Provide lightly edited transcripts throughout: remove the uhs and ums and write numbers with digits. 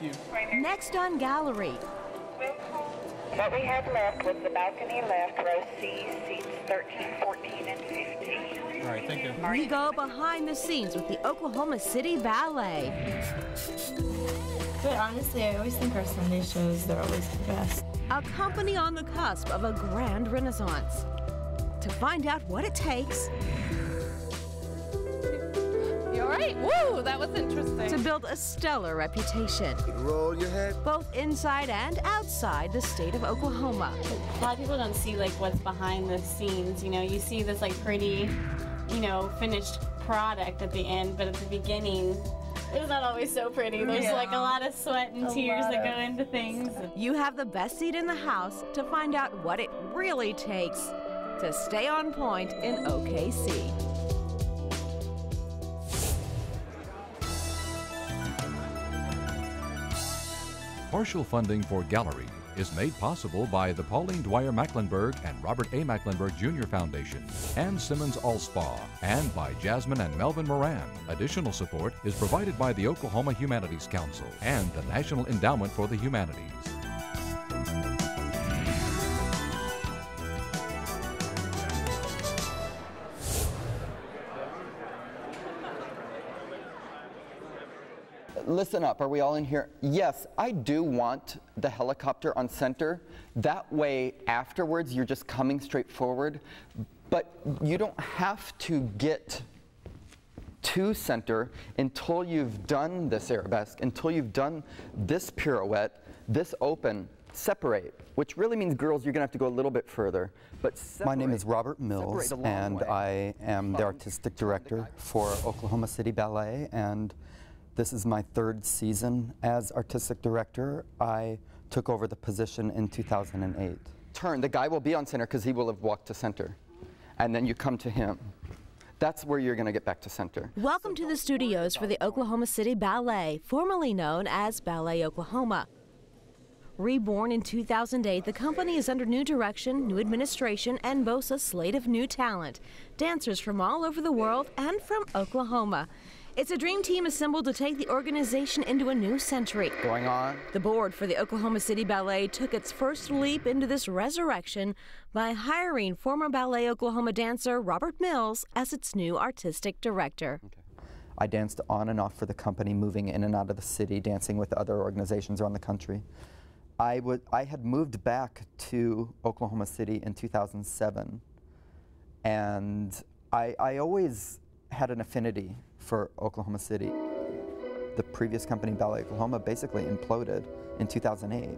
you. Next on Gallery. What we had left was the balcony left, row C, seats 13, 14, and 15. All right, thank you. We go behind the scenes with the Oklahoma City Ballet. But honestly, I always think our Sunday shows, they're always the best. A company on the cusp of a grand renaissance. To find out what it takes You all right? Woo, that was interesting. to build a stellar reputation, Roll your head. both inside and outside the state of Oklahoma. A lot of people don't see like what's behind the scenes. You know, you see this like pretty, you know, finished product at the end, but at the beginning, it's not always so pretty. There's like a lot of sweat and tears that go into things. You have the best seat in the house to find out what it really takes to stay on point in OKC. Partial funding for Gallery is made possible by the Pauline Dwyer Mecklenburg and Robert A. Mecklenburg Jr. Foundation and Simmons Allspa, and by Jasmine and Melvin Moran. Additional support is provided by the Oklahoma Humanities Council and the National Endowment for the Humanities. Listen up, are we all in here? Yes, I do want the helicopter on center. That way, afterwards, you're just coming straight forward. But you don't have to get to center until you've done this arabesque, until you've done this pirouette, this open. Separate, which really means, girls, you're going to have to go a little bit further. But My name is Robert Mills, and I am the artistic director for Oklahoma City Ballet, and this is my third season as artistic director. I took over the position in 2008. Turn, the guy will be on center because he will have walked to center. And then you come to him. That's where you're going to get back to center. Welcome to the studios for the Oklahoma City Ballet, formerly known as Ballet Oklahoma. Reborn in 2008, the company is under new direction, new administration, and boasts a slate of new talent. Dancers from all over the world and from Oklahoma. It's a dream team assembled to take the organization into a new century. Going on. The board for the Oklahoma City Ballet took its first leap into this resurrection by hiring former Ballet Oklahoma dancer Robert Mills as its new artistic director. I danced on and off for the company, moving in and out of the city, dancing with other organizations around the country. I had moved back to Oklahoma City in 2007, and I always had an affinity for Oklahoma City. The previous company, Ballet Oklahoma, basically imploded in 2008.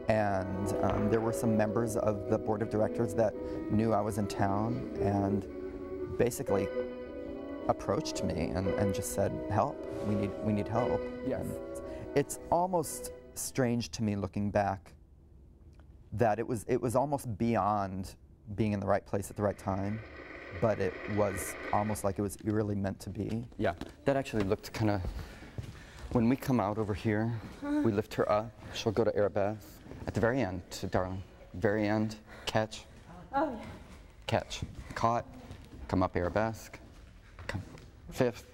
And there were some members of the board of directors that knew I was in town and basically approached me and just said, help, we need help. Yes. And it's almost strange to me looking back that it was almost beyond being in the right place at the right time, but it was almost like it was eerily meant to be. Yeah, that actually looked kind of, when we come out over here, we lift her up, she'll go to arabesque. At the very end, darling, very end, catch, catch, caught, come up arabesque, come, fifth.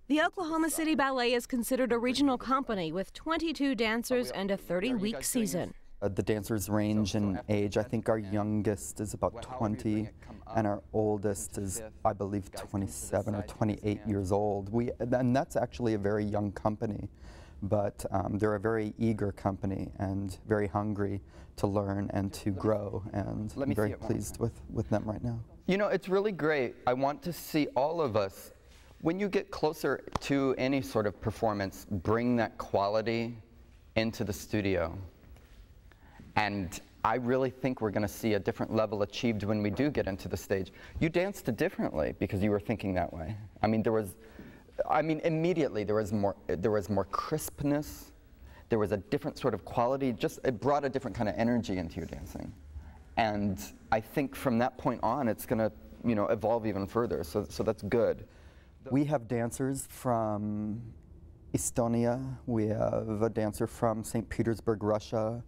The Oklahoma City Ballet is considered a regional company with 22 dancers and a 30-week season. The dancers range in age. I think our youngest is about 20, and our oldest is, I believe, 27 or 28 years old. And that's actually a very young company, but they're a very eager company and very hungry to learn and to grow, and I'm very pleased with them right now. You know, it's really great. I want to see all of us, when you get closer to any sort of performance, bring that quality into the studio. And I really think we're going to see a different level achieved when we do get into the stage. You danced differently because you were thinking that way. I mean, immediately there was more crispness. There was a different sort of quality. It brought a different kind of energy into your dancing. And I think from that point on, it's going to, evolve even further. So that's good. We have dancers from Estonia. We have a dancer from St. Petersburg, Russia.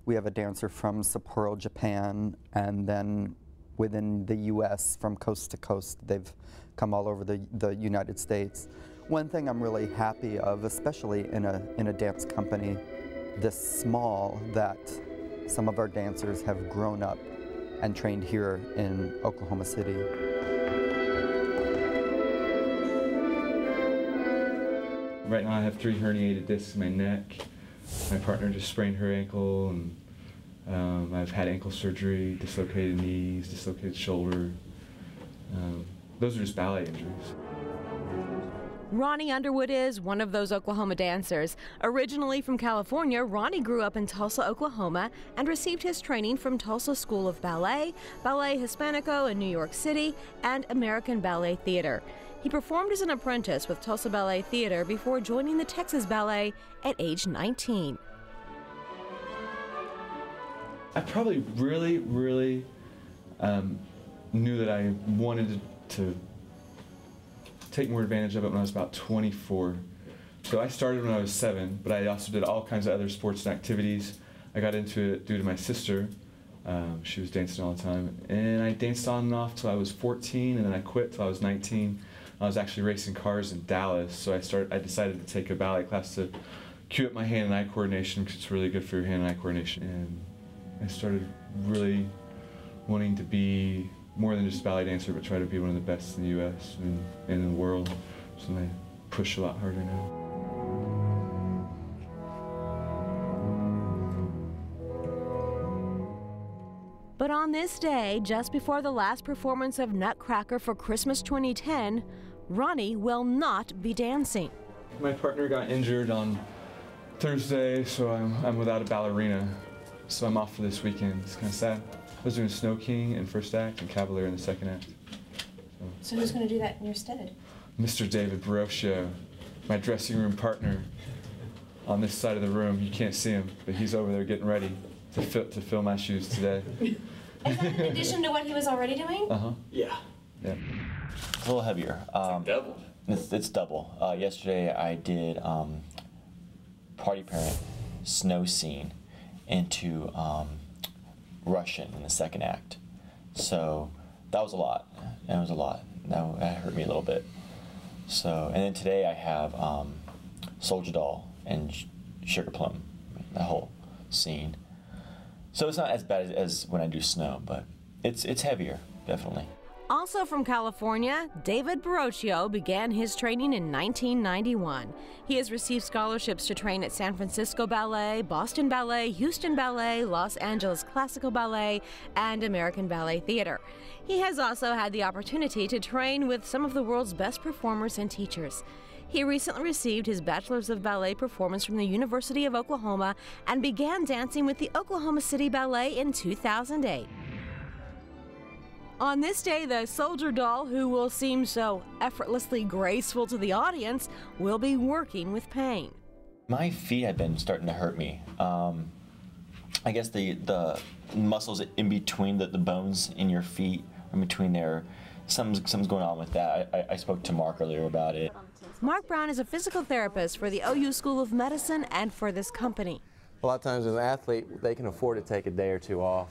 We have a dancer from Sapporo, Japan, and then within the U.S., from coast to coast, they've come all over the United States. One thing I'm really happy of, especially in a dance company this small, that some of our dancers have grown up and trained here in Oklahoma City. Right now I have 3 herniated discs in my neck. My partner just sprained her ankle, and I've had ankle surgery, dislocated knees, dislocated shoulder. Those are just ballet injuries. Ronnie Underwood is one of those Oklahoma dancers. Originally from California, Ronnie grew up in Tulsa, Oklahoma, and received his training from Tulsa School of Ballet, Ballet Hispanico in New York City, and American Ballet Theater. He performed as an apprentice with Tulsa Ballet Theater before joining the Texas Ballet at age 19. I probably really knew that I wanted to take more advantage of it when I was about 24. So I started when I was 7, but I also did all kinds of other sports and activities. I got into it due to my sister. She was dancing all the time. And I danced on and off till I was 14, and then I quit till I was 19. I was actually racing cars in Dallas, so I decided to take a ballet class to cue up my hand and eye coordination, because it's really good for your hand and eye coordination. And I started really wanting to be more than just a ballet dancer, but try to be one of the best in the U.S. and in the world. So I push a lot harder now. But on this day, just before the last performance of Nutcracker for Christmas 2010, Ronnie will not be dancing. My partner got injured on Thursday, so I'm without a ballerina. So I'm off for this weekend. It's kind of sad. I was doing Snow King in first act and Cavalier in the second act. So who's going to do that in your stead? Mr. David Barocio, my dressing room partner on this side of the room. You can't see him, but he's over there getting ready to fill my shoes today. Is that in addition to what he was already doing? Uh-huh. Yeah. Yeah. It's a little heavier. It's like double. It's double. Yesterday I did Party Parent Snow Scene into Russian in the second act. So that was a lot. That was a lot. That hurt me a little bit. So, and then today I have Soldier Doll and Sugar Plum, that whole scene. So it's not as bad as when I do Snow, but it's heavier, definitely. Also from California, David Barocio began his training in 1991. He has received scholarships to train at San Francisco Ballet, Boston Ballet, Houston Ballet, Los Angeles Classical Ballet, and American Ballet Theater. He has also had the opportunity to train with some of the world's best performers and teachers. He recently received his Bachelor's of Ballet Performance from the University of Oklahoma and began dancing with the Oklahoma City Ballet in 2008. On this day, the soldier doll, who will seem so effortlessly graceful to the audience, will be working with pain. My feet have been starting to hurt me. I guess the muscles in between the bones in your feet, in between there, something's going on with that. I spoke to Mark earlier about it. Mark Brown is a physical therapist for the OU School of Medicine and for this company. A lot of times as an athlete, they can afford to take a day or two off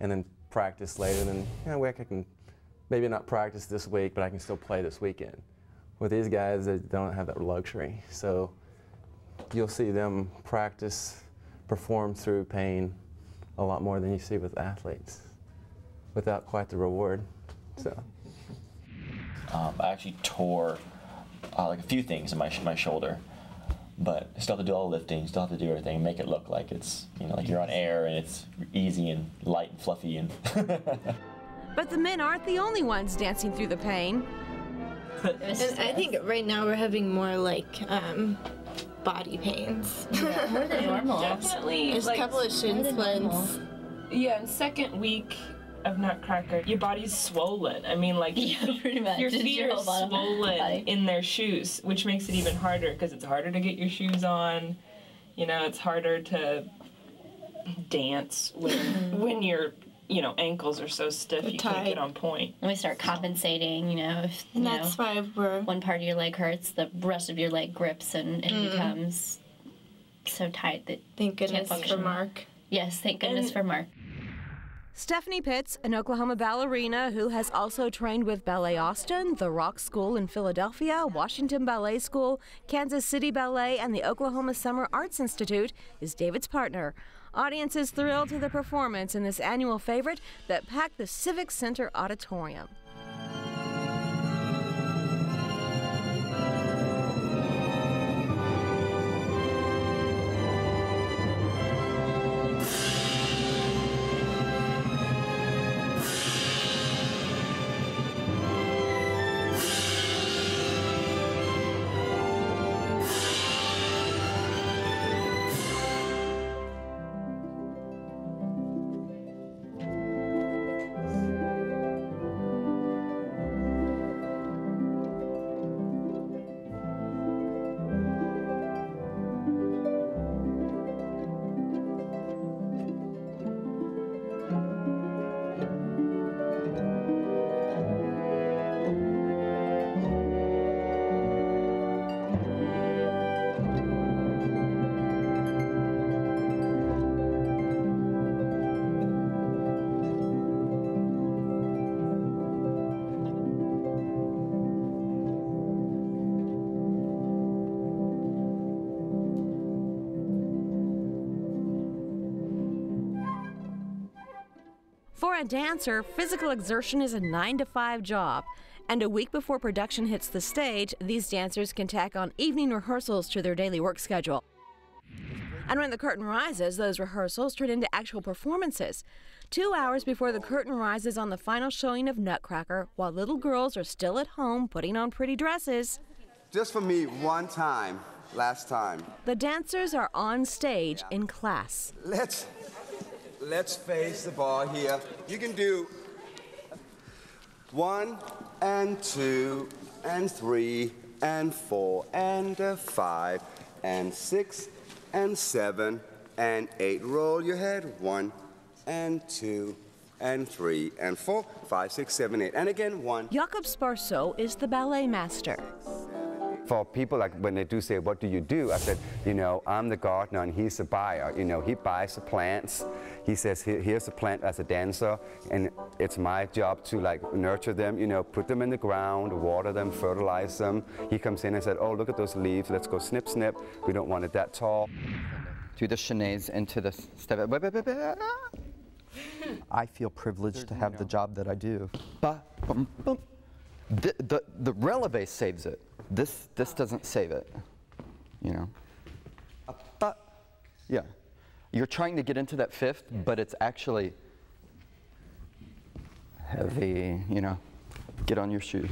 and then practice later, and then, you know, I can maybe not practice this week, but I can still play this weekend. With these guys, they don't have that luxury. So you'll see them practice, perform through pain a lot more than you see with athletes, without quite the reward. So I actually tore like a few things in my shoulder, but still have to do all the lifting, still have to do everything, make it look like it's, you know, like you're on air and it's easy and light and fluffy and. But the men aren't the only ones dancing through the pain. And I think right now we're having more like body pains. Yeah, more than normal. Definitely. There's a couple of shin splints. Yeah, in second week of Nutcracker, your body's swollen. I mean, like, pretty much. your feet are swollen in their shoes, which makes it even harder because it's harder to get your shoes on. You know, it's harder to dance when your, you know, ankles are so stiff you can't get on point. And we start compensating, you know, if and that's why one part of your leg hurts, the rest of your leg grips and it becomes so tight that thank goodness can't function. For Mark. Yes, thank goodness for Mark. Stephanie Pitts, an Oklahoma ballerina who has also trained with Ballet Austin, the Rock School in Philadelphia, Washington Ballet School, Kansas City Ballet, and the Oklahoma Summer Arts Institute, is David's partner. Audiences thrilled to the performance in this annual favorite that packed the Civic Center auditorium. For a dancer, physical exertion is a 9-to-5 job, and a week before production hits the stage, these dancers can tack on evening rehearsals to their daily work schedule. And when the curtain rises, those rehearsals turn into actual performances. 2 hours before the curtain rises on the final showing of Nutcracker, while little girls are still at home putting on pretty dresses. Just for me, one time, last time. The dancers are on stage in class. Let's face the ball here. You can do 1 and 2 and 3 and 4 and 5 and 6 and 7 and 8. Roll your head. 1 and 2 and 3 and 4, 5, 6, 7, 8. And again, 1. Jakob Sparso is the ballet master. For people, like when they do say, what do you do? I said, you know, I'm the gardener and he's the buyer. You know, he buys the plants. He says, here's a plant as a dancer, and it's my job to like nurture them, you know, put them in the ground, water them, fertilize them. He comes in and said, oh, look at those leaves. Let's go snip, snip. We don't want it that tall. To the chaînés into the step. I feel privileged to have the job that I do. The releve saves it. This doesn't save it, you know. Yeah, you're trying to get into that fifth, but it's actually heavy, you know. Get on your shoe.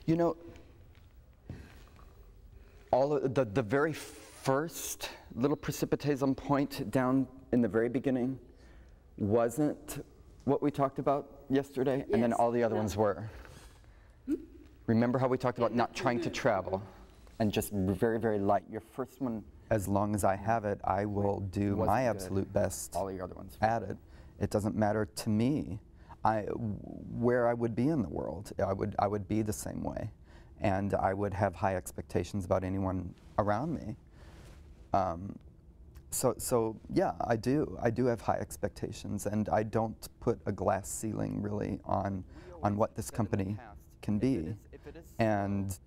You know, all of the very first little precipitaism point down in the very beginning wasn't what we talked about yesterday, and then all the other ones were. Remember how we talked about not trying to travel and just very, very light? Your first one, as long as I have it, I will do my absolute best all the other ones at it. It doesn't matter to me where I would be in the world. I would be the same way, and I would have high expectations about anyone around me. So yeah, I do have high expectations, and I don't put a glass ceiling really on what this company can be. And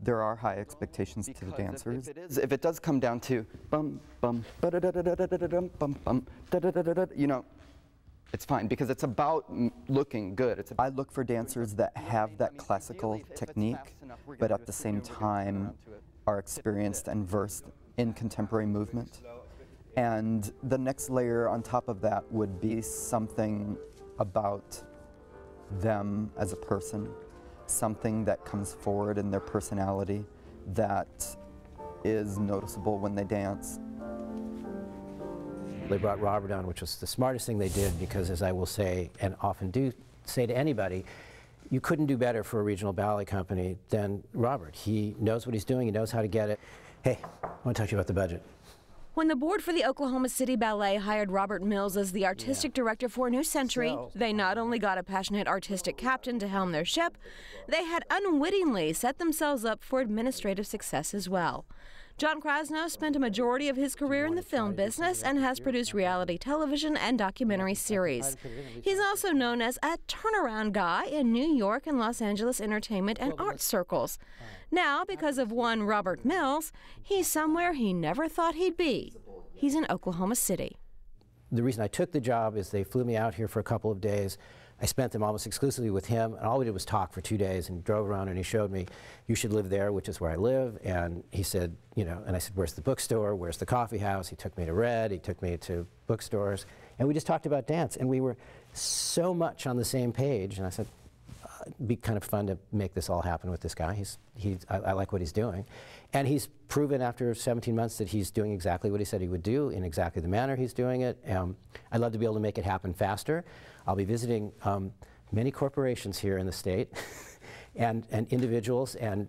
there are high expectations to the dancers. If it does come down to bum bum ba da da da da da da da bum bum da da da da da, you know, it's fine because it's about looking good. I look for dancers that have that classical technique, but at the same time are experienced and versed in contemporary movement. And the next layer on top of that would be something about them as a person, something that comes forward in their personality that is noticeable when they dance. They brought Robert on, which was the smartest thing they did, because as I will say, and often do say to anybody, you couldn't do better for a regional ballet company than Robert. He knows what he's doing, he knows how to get it. Hey, I want to talk to you about the budget. When the board for the Oklahoma City Ballet hired Robert Mills as the artistic director for New Century, they not only got a passionate artistic captain to helm their ship, they had unwittingly set themselves up for administrative success as well. John Krasno spent a majority of his career in the film business and has produced reality television and documentary series. He's also known as a turnaround guy in New York and Los Angeles entertainment and art circles. Now, because of one Robert Mills, he's somewhere he never thought he'd be. He's in Oklahoma City. The reason I took the job is they flew me out here for a couple of days. I spent them almost exclusively with him, and all we did was talk for 2 days and drove around, and he showed me, you should live there, which is where I live, and he said, you know, and I said, where's the bookstore, where's the coffee house? He took me to Red, he took me to bookstores, and we just talked about dance, and we were so much on the same page, and I said, it'd be kind of fun to make this all happen with this guy. I like what he's doing. And he's proven after 17 months that he's doing exactly what he said he would do in exactly the manner he's doing it. I'd love to be able to make it happen faster. I'll be visiting many corporations here in the state and individuals and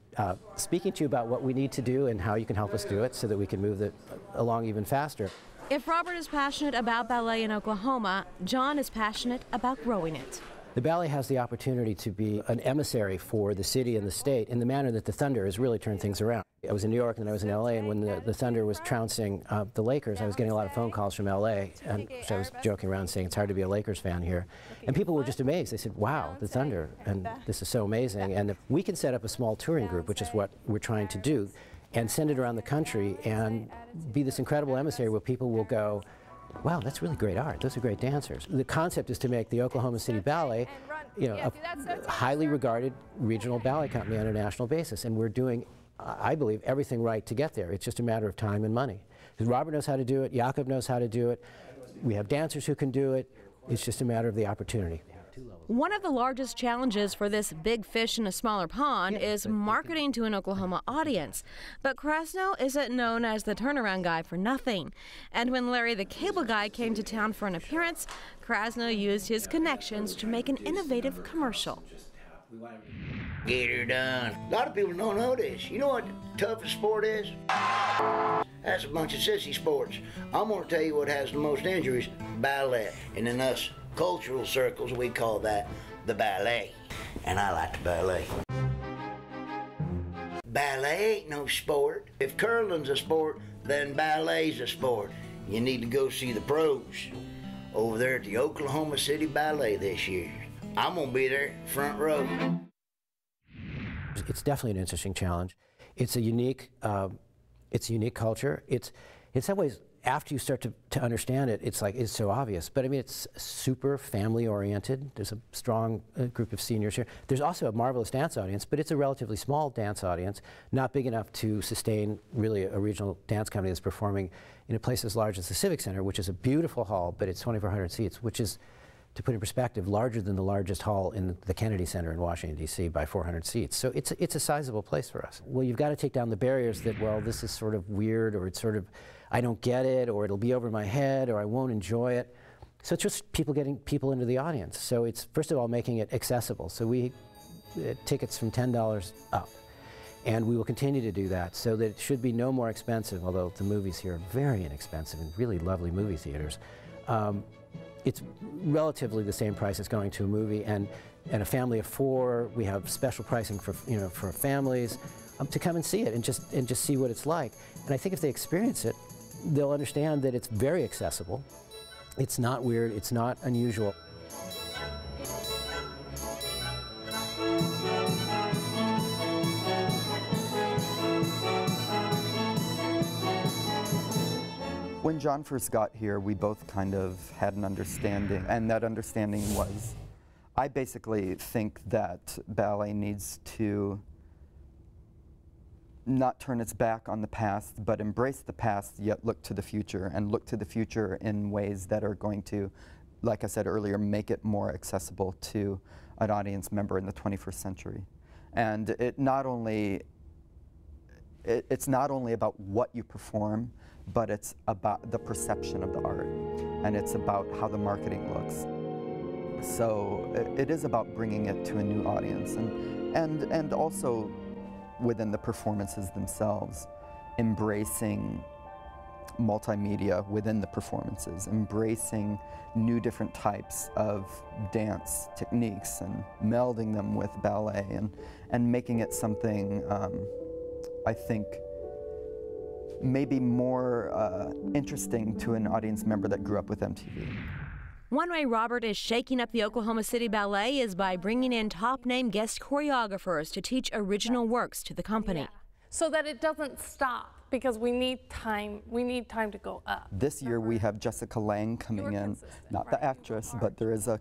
speaking to you about what we need to do and how you can help us do it so that we can move it along even faster. If Robert is passionate about ballet in Oklahoma, John is passionate about growing it. The ballet has the opportunity to be an emissary for the city and the state in the manner that the Thunder has really turned things around. I was in New York and then I was in LA, and when the Thunder was trouncing the Lakers, I was getting a lot of phone calls from LA, and so I was joking around saying it's hard to be a Lakers fan here. And people were just amazed. They said, wow, the Thunder, and this is so amazing. And if we can set up a small touring group, which is what we're trying to do, and send it around the country and be this incredible emissary where people will go, wow, that's really great art. Those are great dancers. The concept is to make the Oklahoma City Ballet, you know, a highly regarded regional ballet company on a national basis. And we're doing, I believe, everything right to get there. It's just a matter of time and money. Because Robert knows how to do it, Jakob knows how to do it, we have dancers who can do it. It's just a matter of the opportunity. One of the largest challenges for this big fish in a smaller pond is marketing to an Oklahoma audience. But Krasno isn't known as the turnaround guy for nothing. And when Larry the Cable Guy came to town for an appearance, Krasno used his connections to make an innovative commercial. Get her done. A lot of people don't know this. You know what the toughest sport is? That's a bunch of sissy sports. I'm going to tell you what has the most injuries: ballet. And in us cultural circles, we call that the ballet. And I like the ballet. Ballet ain't no sport. If curling's a sport, then ballet's a sport. You need to go see the pros over there at the Oklahoma City Ballet this year. I'm gonna be there front row. It's definitely an interesting challenge. It's a unique culture. It's in some ways, after you start to understand it, it's so obvious. But I mean, it's super family oriented. There's a strong group of seniors here. There's also a marvelous dance audience, but it's a relatively small dance audience, not big enough to sustain really a regional dance company that's performing in a place as large as the Civic Center, which is a beautiful hall, but it's 2,400 seats, which is, to put in perspective, larger than the largest hall in the Kennedy Center in Washington, D.C. by 400 seats. So it's a sizable place for us. Well, you've got to take down the barriers that, well, this is sort of weird, or it's sort of, I don't get it, or it'll be over my head, or I won't enjoy it. So it's just getting people into the audience. So it's, first of all, making it accessible. So we, tickets from $10 up. And we will continue to do that so that it should be no more expensive, although the movies here are very inexpensive and really lovely movie theaters. It's relatively the same price as going to a movie, and a family of 4, we have special pricing for for families to come and see it and just see what it's like. And I think if they experience it, they'll understand that it's very accessible. It's not weird. It's not unusual. When John first got here, we both kind of had an understanding, and that understanding was, I basically think that ballet needs to not turn its back on the past, but embrace the past, yet look to the future, and look to the future in ways that are going to, like I said earlier, make it more accessible to an audience member in the 21st century. And it's not only about what you perform, but it's about the perception of the art, and it's about how the marketing looks. So it is about bringing it to a new audience, and also within the performances themselves, embracing multimedia within the performances, embracing new different types of dance techniques and melding them with ballet, and making it something I think maybe more interesting to an audience member that grew up with MTV. One way Robert is shaking up the Oklahoma City Ballet is by bringing in top-name guest choreographers to teach original works to the company. So that it doesn't stop, because we need time to go up. This year we have Jessica Lange coming in, not the actress, but there is a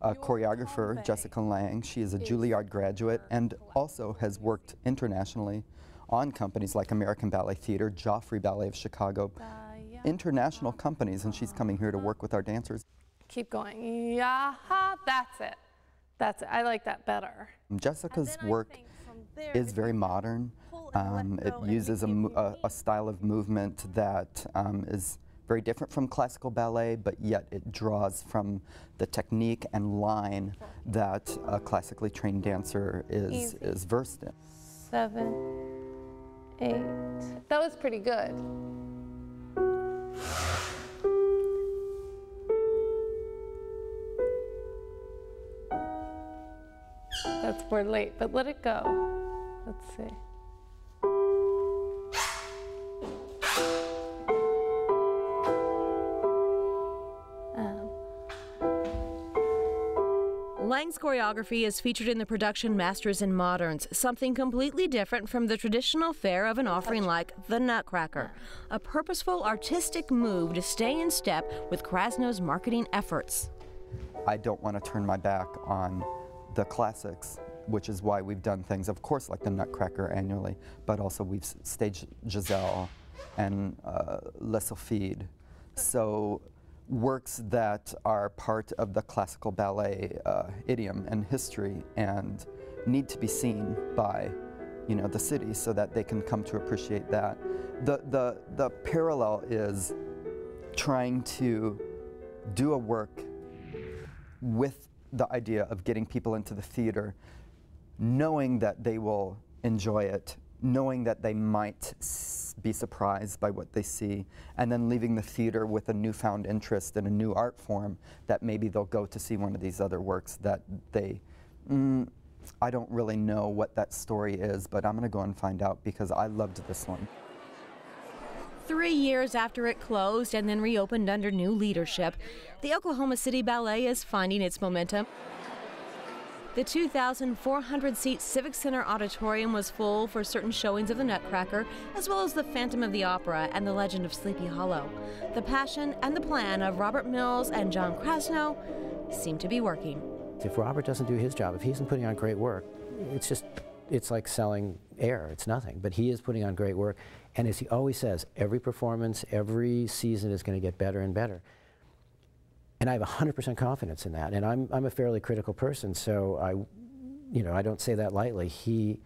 choreographer, Jessica Lange. She is a Juilliard graduate and also has worked internationally on companies like American Ballet Theater, Joffrey Ballet of Chicago, international companies, and she's coming here to work with our dancers. Keep going. Yeah, that's it. That's it. I like that better. Jessica's work is very modern. It uses a style of movement that is very different from classical ballet, but yet it draws from the technique and line that a classically trained dancer is versed in. 7, 8. That was pretty good. We're late, but let it go. Let's see. Lange's choreography is featured in the production Masters and Moderns, something completely different from the traditional fare of an offering like the Nutcracker, a purposeful artistic move to stay in step with Krasnow's marketing efforts. I don't want to turn my back on the classics, which is why we've done things, of course, like the Nutcracker annually, but also we've staged Giselle and Les Sylphides. So works that are part of the classical ballet idiom and history and need to be seen by, you know, the city so that they can come to appreciate that. The parallel is trying to do a work with the idea of getting people into the theater, knowing that they will enjoy it, knowing that they might be surprised by what they see, and then leaving the theater with a newfound interest in a new art form that maybe they'll go to see one of these other works that they, I don't really know what that story is, but I'm going to go and find out because I loved this one. 3 years after it closed and then reopened under new leadership, the Oklahoma City Ballet is finding its momentum. The 2,400-seat Civic Center Auditorium was full for certain showings of the Nutcracker, as well as the Phantom of the Opera and the Legend of Sleepy Hollow. The passion and the plan of Robert Mills and John Krasnow seem to be working. If Robert doesn't do his job, if he isn't putting on great work, it's like selling air. It's nothing. But he is putting on great work. And as he always says, every performance, every season is going to get better and better. And I have 100% confidence in that. And I'm a fairly critical person, so I don't say that lightly. He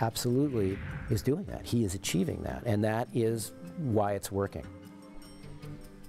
absolutely is doing that. He is achieving that. And that is why it's working.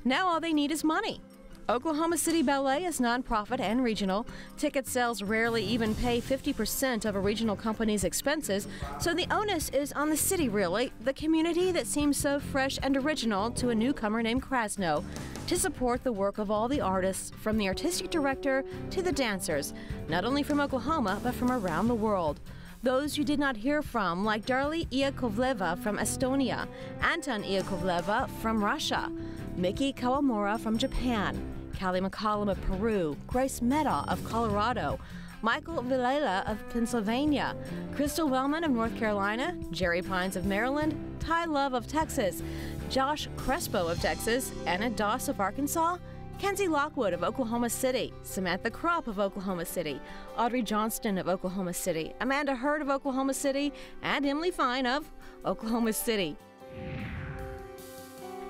Now all they need is money. Oklahoma City Ballet is nonprofit and regional. Ticket sales rarely even pay 50% of a regional company's expenses, so the onus is on the city, really, the community that seems so fresh and original to a newcomer named Krasnow, to support the work of all the artists, from the artistic director to the dancers, not only from Oklahoma, but from around the world. Those you did not hear from, like Darli Iakovleva from Estonia, Anton Iakovleva from Russia, Miki Kawamura from Japan, Callie McCollum of Peru, Grace Mehta of Colorado, Michael Villela of Pennsylvania, Crystal Wellman of North Carolina, Jerry Pines of Maryland, Ty Love of Texas, Josh Crespo of Texas, Anna Doss of Arkansas, Kenzie Lockwood of Oklahoma City, Samantha Kropp of Oklahoma City, Audrey Johnston of Oklahoma City, Amanda Hurd of Oklahoma City, and Emily Fine of Oklahoma City.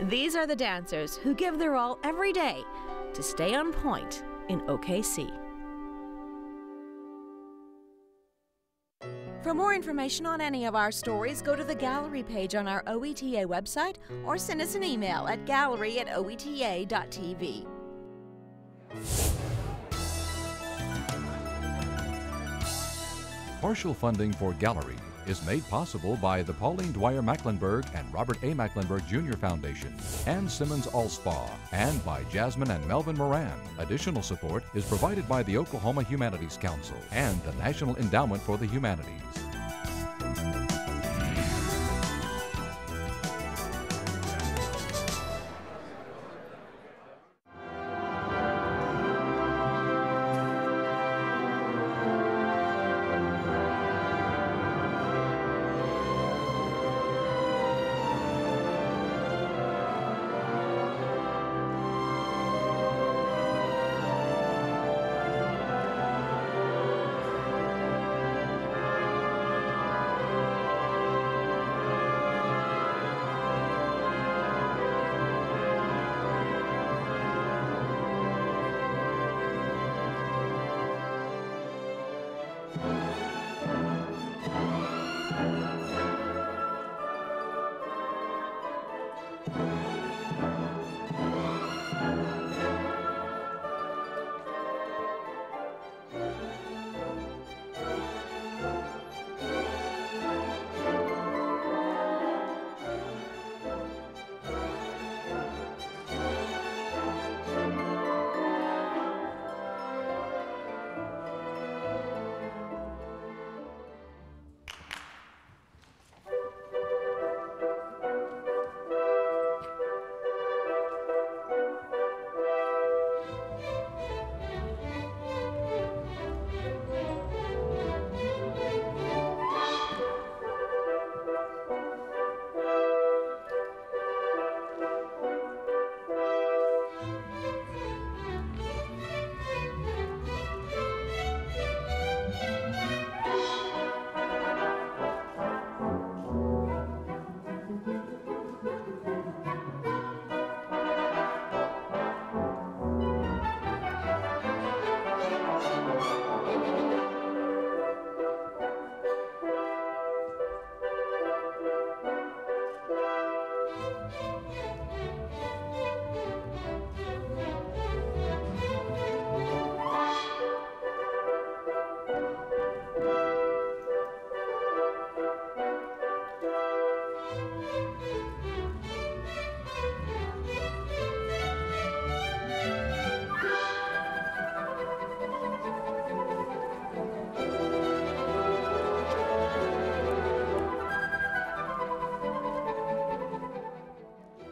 These are the dancers who give their all every day to stay on point in OKC. For more information on any of our stories, go to the gallery page on our OETA website or send us an email at gallery@oeta.tv. Partial funding for Gallery is made possible by the Pauline Dwyer Mecklenburg and Robert A. Mecklenburg Jr. Foundation and Simmons Allspa, and by Jasmine and Melvin Moran. Additional support is provided by the Oklahoma Humanities Council and the National Endowment for the Humanities.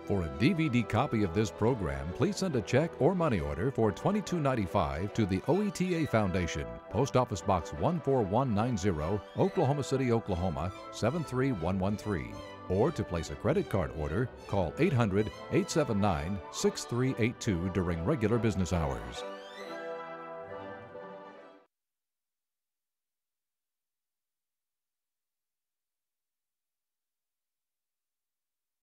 For a DVD copy of this program, please send a check or money order for $22.95 to the OETA Foundation, Post Office Box 14190, Oklahoma City, Oklahoma 73113. Or to place a credit card order, call 800-879-6382 during regular business hours.